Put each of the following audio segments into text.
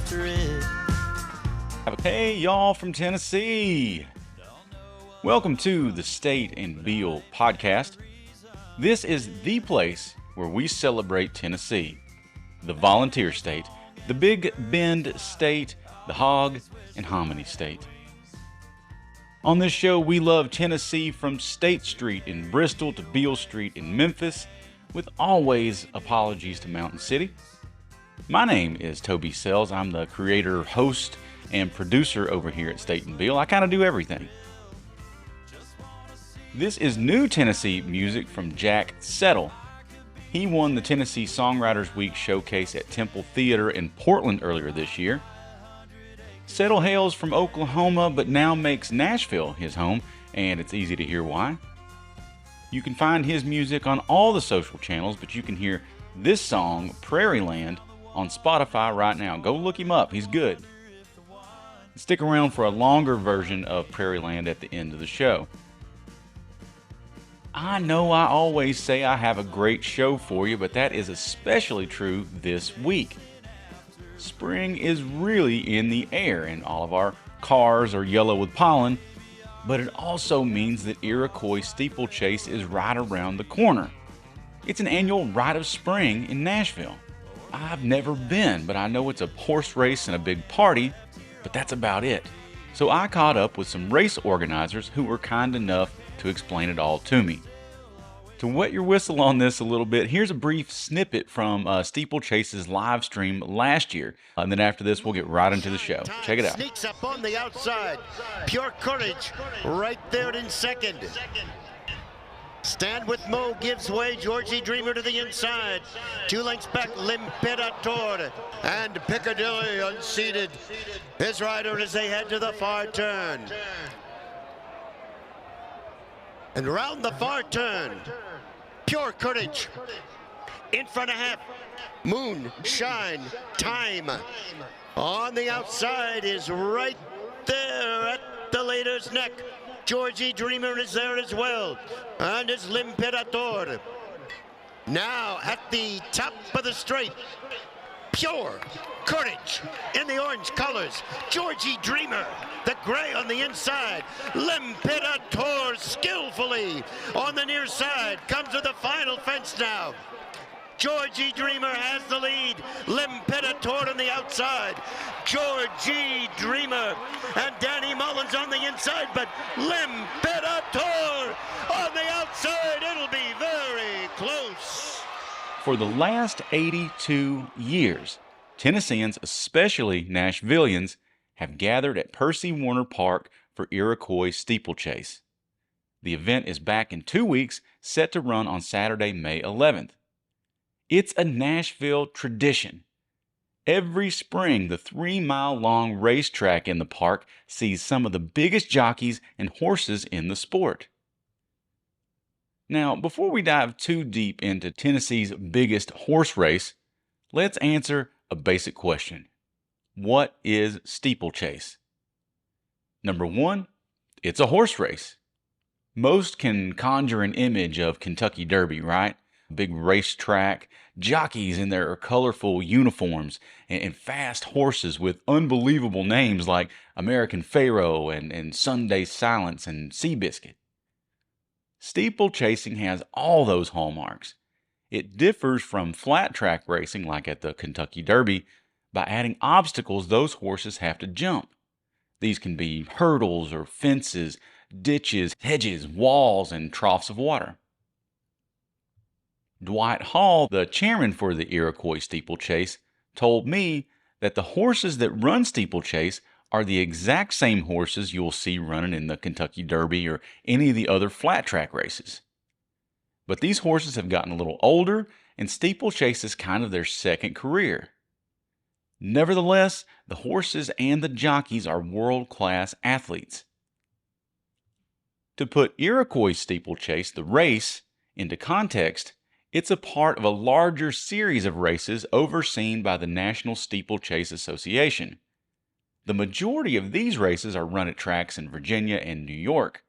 after it. Hey, y'all from Tennessee. Welcome to the State and Beal podcast. This is the place where we celebrate Tennessee, the volunteer state, the Big Bend state, the hog and hominy state. On this show, we love Tennessee from State Street in Bristol to Beale Street in Memphis, with always apologies to Mountain City. My name is Toby Sells. I'm the creator, host, and producer over here at State and Beal. I kind of do everything. This is new Tennessee music from Jack Settle. He won the Tennessee Songwriters Week showcase at Temple Theater in Portland earlier this year. Settle hails from Oklahoma but now makes Nashville his home, and it's easy to hear why. You can find his music on all the social channels, but you can hear this song, Prairie Land, on Spotify right now. Go look him up, he's good. Stick around for a longer version of Prairie Land at the end of the show. I know I always say I have a great show for you, but that is especially true this week. Spring is really in the air, and all of our cars are yellow with pollen, but it also means that Iroquois Steeplechase is right around the corner. It's an annual rite of spring in Nashville. I've never been, but I know it's a horse race and a big party, but that's about it. So I caught up with some race organizers who were kind enough to explain it all to me. To wet your whistle on this a little bit, here's a brief snippet from Steeplechase's live stream last year. And then after this, we'll get right into the show. Check it out. Sneaks up on the outside. Pure Courage right there in second. Stand with Mo gives way. Georgie Dreamer to the inside. 2 lengths back, L'Imperator. And Piccadilly unseated. His rider as they head to the far turn. And round the far turn, Pure Courage. In front of half, Moon, Shine, Time. On the outside is right there at the leader's neck. Georgie Dreamer is there as well, and it's L'Imperator. Now at the top of the straight, Pure Courage in the orange colors. Georgie Dreamer, the gray on the inside. L'Imperator skillfully on the near side. Comes to the final fence now. Georgie Dreamer has the lead. L'Imperator on the outside. Georgie Dreamer and Danny Mullins on the inside, but L'Imperator on the outside. It'll be very close. For the last 82 years, Tennesseans, especially Nashvillians, have gathered at Percy Warner Park for Iroquois Steeplechase. The event is back in 2 weeks, set to run on Saturday, May 11th. It's a Nashville tradition. Every spring, the 3-mile-long racetrack in the park sees some of the biggest jockeys and horses in the sport. Now, before we dive too deep into Tennessee's biggest horse race, let's answer a basic question. What is steeplechase? Number 1, it's a horse race. Most can conjure an image of Kentucky Derby, right? Big racetrack, jockeys in their colorful uniforms, and fast horses with unbelievable names like American Pharoah and Sunday Silence and Seabiscuit. Steeplechasing has all those hallmarks. It differs from flat track racing like at the Kentucky Derby by adding obstacles those horses have to jump. These can be hurdles or fences, ditches, hedges, walls, and troughs of water. Dwight Hall, the chairman for the Iroquois Steeplechase, told me that the horses that run steeplechase are the exact same horses you'll see running in the Kentucky Derby or any of the other flat track races. But these horses have gotten a little older, and steeplechase is kind of their second career. Nevertheless, the horses and the jockeys are world-class athletes. To put Iroquois Steeplechase, the race, into context, it's a part of a larger series of races overseen by the National Steeplechase Association. The majority of these races are run at tracks in Virginia and New York,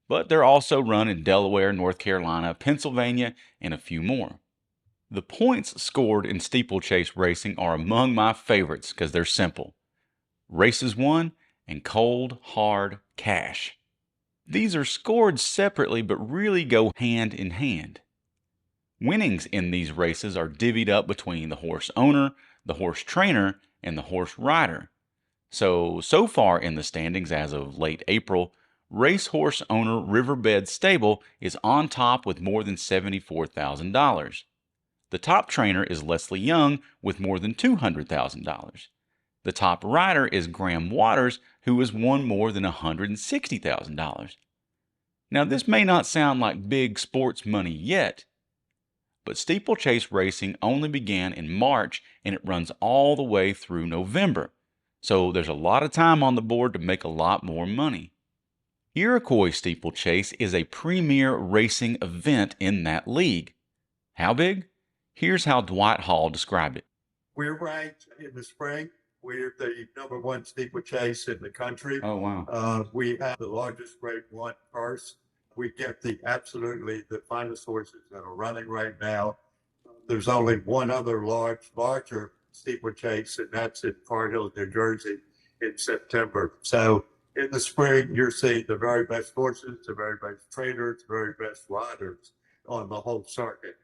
but they're also run in Delaware, North Carolina, Pennsylvania, and a few more. The points scored in steeplechase racing are among my favorites because they're simple. Races won and cold, hard cash. These are scored separately but really go hand in hand. Winnings in these races are divvied up between the horse owner, the horse trainer, and the horse rider. So far in the standings as of late April, racehorse owner Riverbed Stable is on top with more than $74,000. The top trainer is Leslie Young with more than $200,000. The top rider is Graham Waters, who has won more than $160,000. Now, this may not sound like big sports money yet, but steeplechase racing only began in March and it runs all the way through November. So there's a lot of time on the board to make a lot more money. Iroquois Steeplechase is a premier racing event in that league. How big? Here's how Dwight Hall described it. We're ranked in the spring. We're the #1 steeplechase in the country. Oh, wow. We have the largest grade 1 purse. We get absolutely the finest horses that are running right now. There's only one other larger steeplechase, and that's in Far Hill, New Jersey in September. So in the spring, you're seeing the very best horses, the very best trainers, the very best riders on the whole circuit.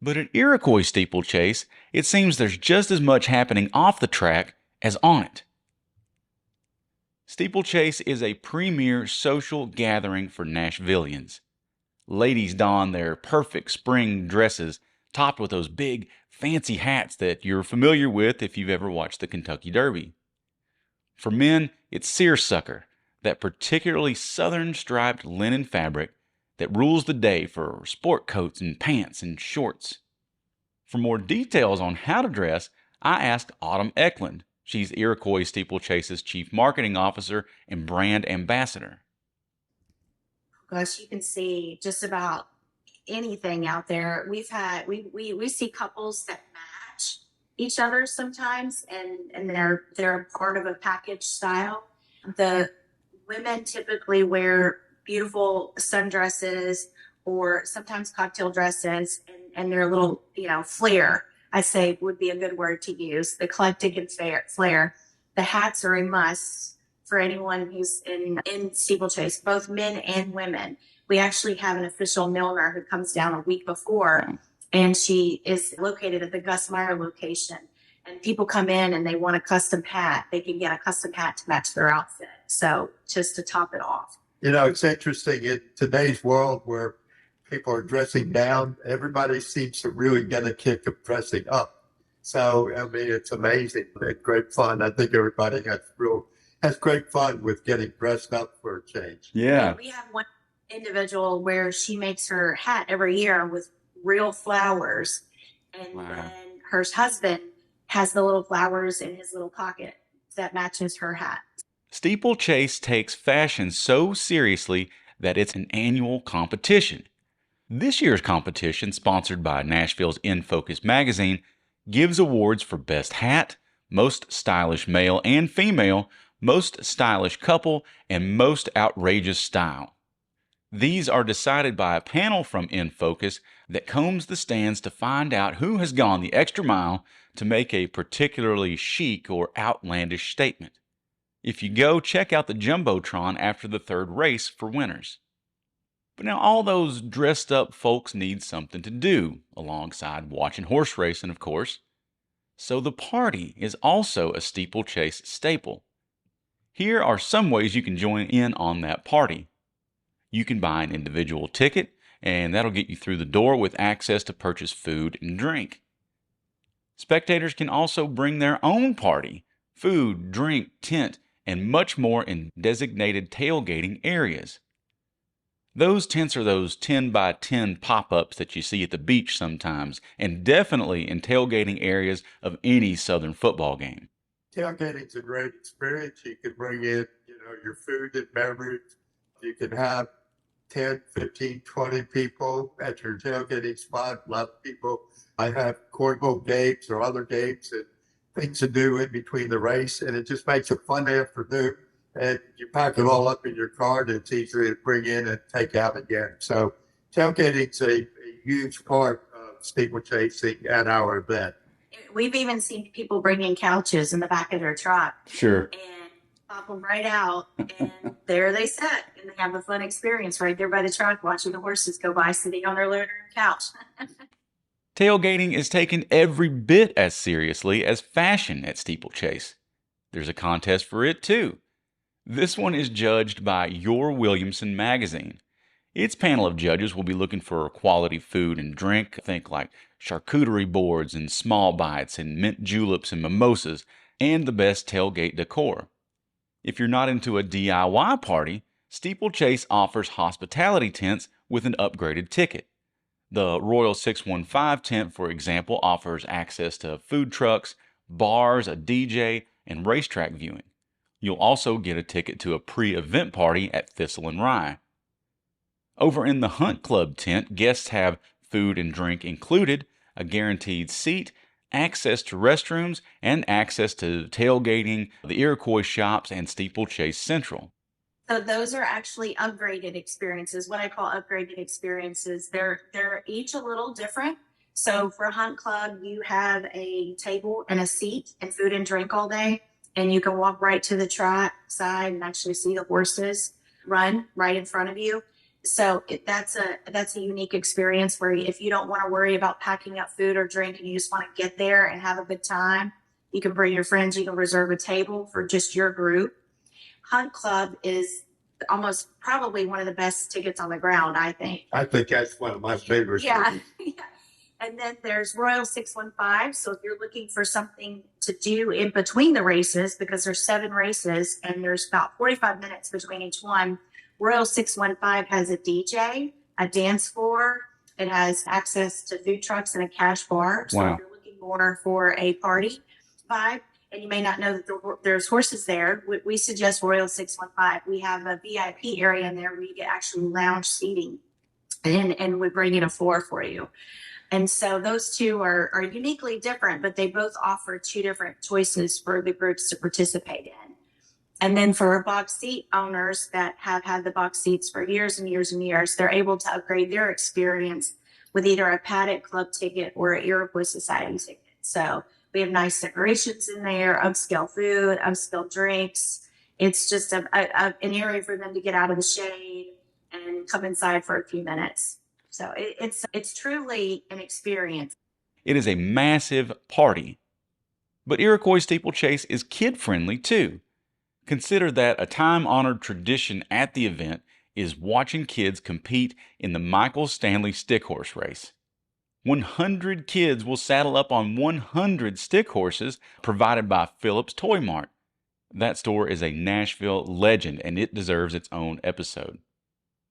But at Iroquois Steeplechase, it seems there's just as much happening off the track as on it. Steeplechase is a premier social gathering for Nashvillians. Ladies don their perfect spring dresses, topped with those big, fancy hats that you're familiar with if you've ever watched the Kentucky Derby. For men, it's seersucker, that particularly southern striped linen fabric that rules the day for sport coats and pants and shorts. For more details on how to dress, I asked Autumn Eklund. She's Iroquois Steeplechase's Chief Marketing Officer and Brand Ambassador. Gosh, you can see just about anything out there. We see couples that match each other sometimes, and they're part of a package style. The women typically wear beautiful sundresses or sometimes cocktail dresses, and their little flair, I say, would be a good word to use. Eclectic and flair. The hats are a must for anyone who's in steeplechase, both men and women. We actually have an official milliner who comes down a week before, and she is located at the Gus Meyer location. And people come in and they want a custom hat. They can get a custom hat to match their outfit. So just to top it off. It's interesting in today's world where people are dressing down. Everybody seems to really get a kick of dressing up. So, I mean, it's amazing. It's great fun. I think everybody has great fun with getting dressed up for a change. Yeah. We have one individual where she makes her hat every year with real flowers. And then her husband has the little flowers in his little pocket that matches her hat. Steeplechase takes fashion so seriously that it's an annual competition. This year's competition, sponsored by Nashville's In Focus magazine, gives awards for Best Hat, Most Stylish Male and Female, Most Stylish Couple, and Most Outrageous Style. These are decided by a panel from In Focus that combs the stands to find out who has gone the extra mile to make a particularly chic or outlandish statement. If you go, check out the Jumbotron after the third race for winners. But now all those dressed up folks need something to do, alongside watching horse racing, of course. So the party is also a steeplechase staple. Here are some ways you can join in on that party. You can buy an individual ticket, and that'll get you through the door with access to purchase food and drink. Spectators can also bring their own party, food, drink, tent, and much more in designated tailgating areas. Those tents are those 10 by 10 pop-ups that you see at the beach sometimes, and definitely in tailgating areas of any Southern football game. Tailgating's a great experience. You can bring in, your food and beverage. You can have 10, 15, 20 people at your tailgating spot. A lot of people. I have cornhole games or other games and things to do in between the race, and it just makes a fun afternoon. And you pack it all up in your car, and it's easy to bring in and take out again. So tailgating's a huge part of steeplechasing at our event. We've even seen people bringing couches in the back of their truck Sure. and pop them right out, and there they sit, and they have a fun experience right there by the truck, watching the horses go by, sitting on their loader couch. Tailgating is taken every bit as seriously as fashion at Steeplechase. There's a contest for it too. This one is judged by Your Williamson magazine. Its panel of judges will be looking for quality food and drink, think like charcuterie boards and small bites and mint juleps and mimosas, and the best tailgate decor. If you're not into a DIY party, Steeplechase offers hospitality tents with an upgraded ticket. The Royal 615 tent, for example, offers access to food trucks, bars, a DJ, and racetrack viewing. You'll also get a ticket to a pre-event party at Thistle and Rye. Over in the Hunt Club tent, guests have food and drink included, a guaranteed seat, access to restrooms, and access to tailgating, the Iroquois shops, and Steeplechase Central. So those are actually upgraded experiences, what I call upgraded experiences. They're each a little different. So for Hunt Club, you have a table and a seat and food and drink all day, and you can walk right to the track side and actually see the horses run right in front of you. So that's a unique experience where if you don't want to worry about packing up food or drink and you just want to get there and have a good time, you can bring your friends, you can reserve a table for just your group. Hunt Club is almost probably one of the best tickets on the ground, I think. I think that's one of my favorites. Yeah. And then there's Royal 615. So if you're looking for something to do in between the races, because there's 7 races and there's about 45 minutes between each one, Royal 615 has a DJ, a dance floor. It has access to food trucks and a cash bar. So Wow. if you're looking more for a party vibe, and you may not know that there's horses there, we suggest Royal 615. We have a VIP area in there where you get actually lounge seating, and we bring in a floor for you. And so those two are uniquely different, but they both offer 2 different choices for the groups to participate in. And then for box seat owners that have had the box seats for years and years and years, they're able to upgrade their experience with either a Paddock Club ticket or an Iroquois Society ticket. So we have nice decorations in there, upscale food, upscale drinks. It's just an area for them to get out of the shade and come inside for a few minutes. So it's truly an experience. It is a massive party. But Iroquois Steeplechase is kid-friendly too. Consider that a time-honored tradition at the event is watching kids compete in the Michael Stanley Stick Horse Race. 100 kids will saddle up on 100 stick horses provided by Phillips Toy Mart. That store is a Nashville legend, and it deserves its own episode.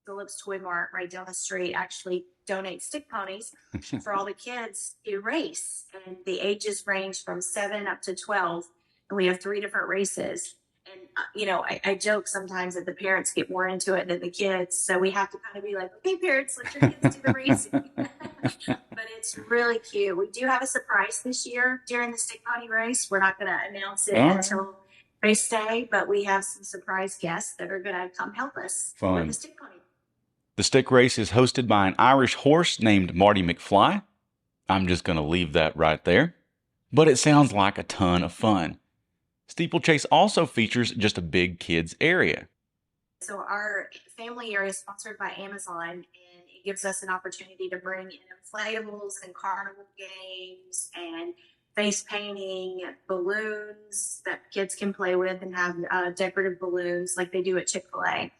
Phillips Toy Mart right down the street actually donates stick ponies for all the kids to race. And the ages range from 7 up to 12. And we have 3 different races. And, I joke sometimes that the parents get more into it than the kids. So we have to kind of be like, okay, parents, let your kids do the racing. But it's really cute. We do have a surprise this year during the stick pony race. We're not going to announce it until race day, but we have some surprise guests that are going to come help us with the stick pony. The stick race is hosted by an Irish horse named Marty McFly. I'm just going to leave that right there. But it sounds like a ton of fun. Steeplechase also features just a big kids area. So our family area is sponsored by Amazon, and it gives us an opportunity to bring in inflatables and carnival games and face painting, balloons that kids can play with, and have decorative balloons like they do at Chick-fil-A.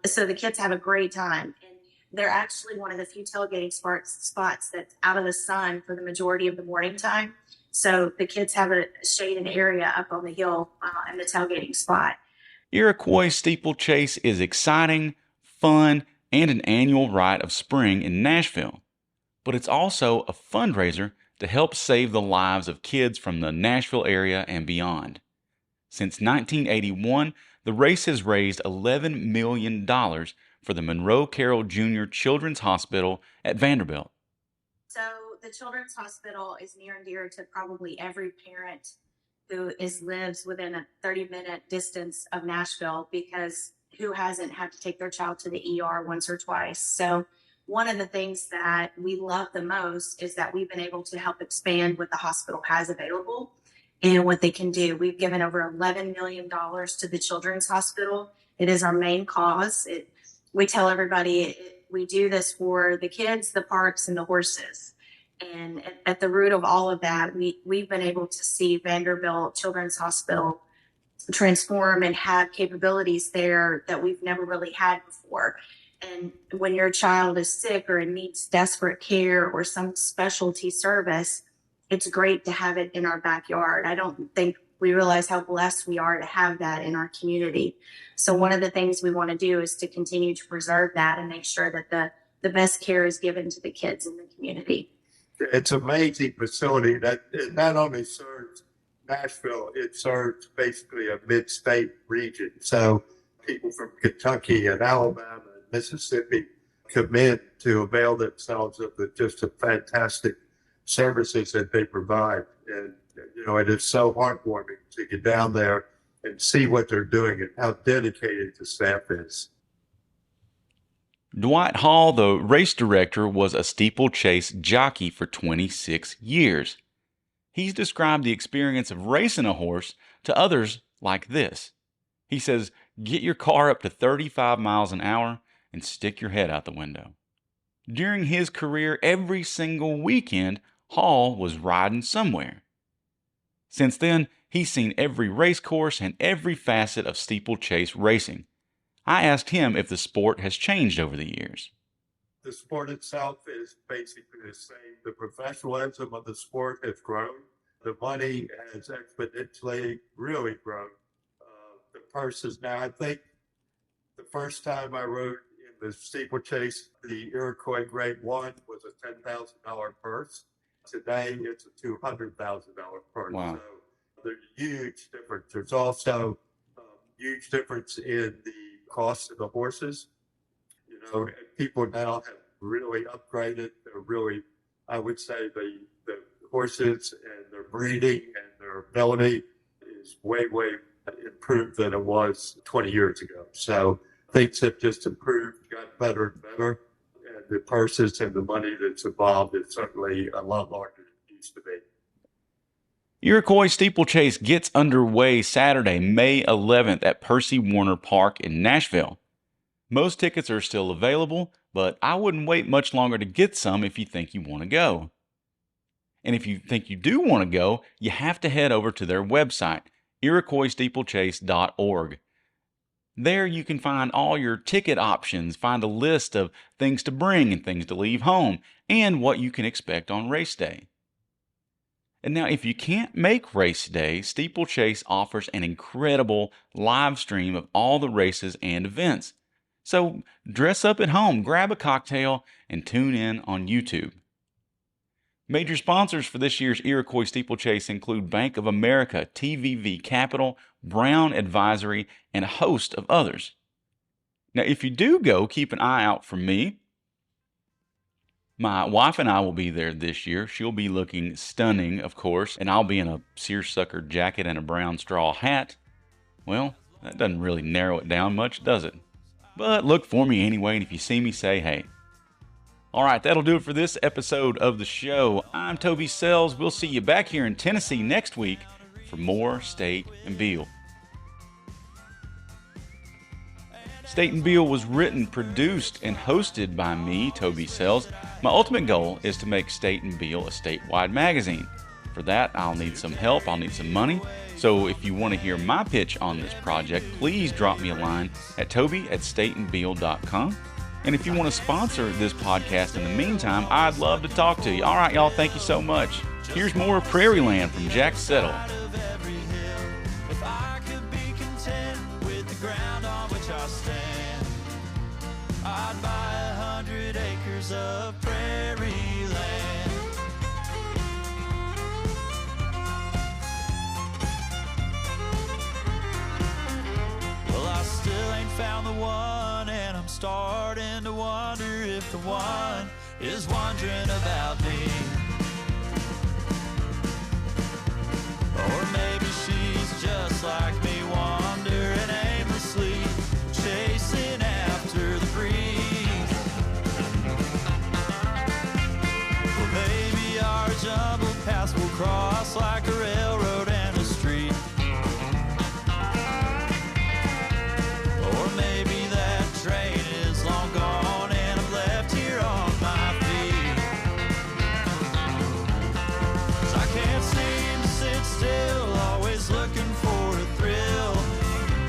So the kids have a great time. And they're actually one of the few tailgating spots that's out of the sun for the majority of the morning time. So the kids have a shaded area up on the hill in the tailgating spot. Iroquois Steeplechase is exciting, fun, and an annual rite of spring in Nashville. But it's also a fundraiser to help save the lives of kids from the Nashville area and beyond. Since 1981, the race has raised $11 million for the Monroe Carroll Jr. Children's Hospital at Vanderbilt. So the Children's Hospital is near and dear to probably every parent who lives within a 30-minute distance of Nashville, because who hasn't had to take their child to the ER once or twice? So one of the things that we love the most is that we've been able to help expand what the hospital has available and what they can do. We've given over $11 million to the Children's Hospital. It is our main cause. We tell everybody we do this for the kids, the parks, and the horses. And at the root of all of that, we've been able to see Vanderbilt Children's Hospital transform and have capabilities there that we've never really had before. And when your child is sick or needs desperate care or some specialty service, it's great to have it in our backyard. I don't think we realize how blessed we are to have that in our community. So one of the things we want to do is to continue to preserve that and make sure that the best care is given to the kids in the community. It's an amazing facility that it not only serves Nashville, it serves basically a mid-state region. So people from Kentucky and Alabama and Mississippi come in to avail themselves of just the fantastic services that they provide. And, it is so heartwarming to get down there and see what they're doing and how dedicated the staff is. Dwight Hall, the race director, was a steeplechase jockey for 26 years. He's described the experience of racing a horse to others like this. He says, get your car up to 35 miles an hour and stick your head out the window. During his career, every single weekend, Hall was riding somewhere. Since then, he's seen every race course and every facet of steeplechase racing. I asked him if the sport has changed over the years. The sport itself is basically the same. The professionalism of the sport has grown. The money has exponentially really grown. The purses now, I think the first time I rode in the steeplechase, the Iroquois Grade 1 was a $10,000 purse. Today, it's a $200,000 purse. Wow. So there's a huge difference. There's also a huge difference in the cost of the horses. People now have really upgraded. They're really, I would say, the horses and their breeding and their ability is way, way improved than it was 20 years ago. So things have just improved, got better and better. And the purses and the money that's involved is certainly a lot larger than it used to be. Iroquois Steeplechase gets underway Saturday, May 11th at Percy Warner Park in Nashville. Most tickets are still available, but I wouldn't wait much longer to get some if you think you want to go. And if you think you do want to go, you have to head over to their website, iroquoissteeplechase.org. There you can find all your ticket options, find a list of things to bring and things to leave home, and what you can expect on race day. And now, if you can't make race day, Steeplechase offers an incredible live stream of all the races and events. So dress up at home, grab a cocktail, and tune in on YouTube. Major sponsors for this year's Iroquois Steeplechase include Bank of America, TVV Capital, Brown Advisory, and a host of others. Now, if you do go, keep an eye out for me. My wife and I will be there this year. She'll be looking stunning, of course, and I'll be in a seersucker jacket and a brown straw hat. Well, that doesn't really narrow it down much, does it? But look for me anyway, and if you see me, say hey. All right, that'll do it for this episode of the show. I'm Toby Sells. We'll see you back here in Tennessee next week for more State and Beal. State and Beal was written, produced, and hosted by me, Toby Sells. My ultimate goal is to make State and Beal a statewide magazine. For that, I'll need some help, I'll need some money. So if you want to hear my pitch on this project, please drop me a line at toby@stateandbeal.com. And if you want to sponsor this podcast in the meantime, I'd love to talk to you. All right, y'all, thank you so much. Here's more Prairie Land from Jack Settle. I'd buy 100 acres of prairie land. Well, I still ain't found the one, and I'm starting to wonder if the one is wondering about me. Or maybe she's just like me, wandering aimlessly, chasing after the breeze. cross like a railroad and a street. Or maybe that train is long gone and I'm left here on my feet. 'Cause I can't seem to sit still, always looking for a thrill.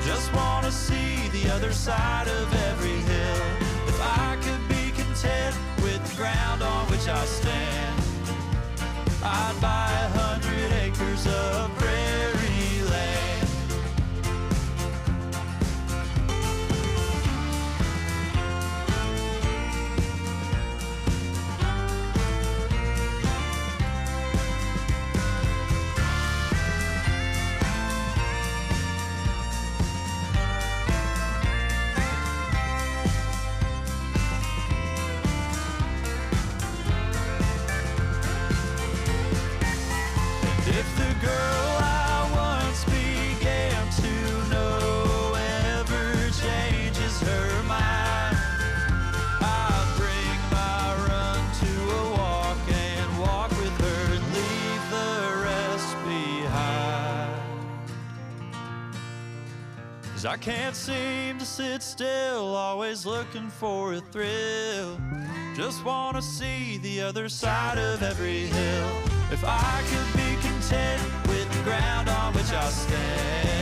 Just wanna see the other side of every hill. If I could be content with the ground on which I stand, I'd buy 100 acres of prairie land. If the girl I once began to know ever changes her mind, I'd bring my run to a walk and walk with her and leave the rest behind. 'Cause I can't seem to sit still, always looking for a thrill. Just wanna see the other side of every hill. If I could be content with the ground on which I stand,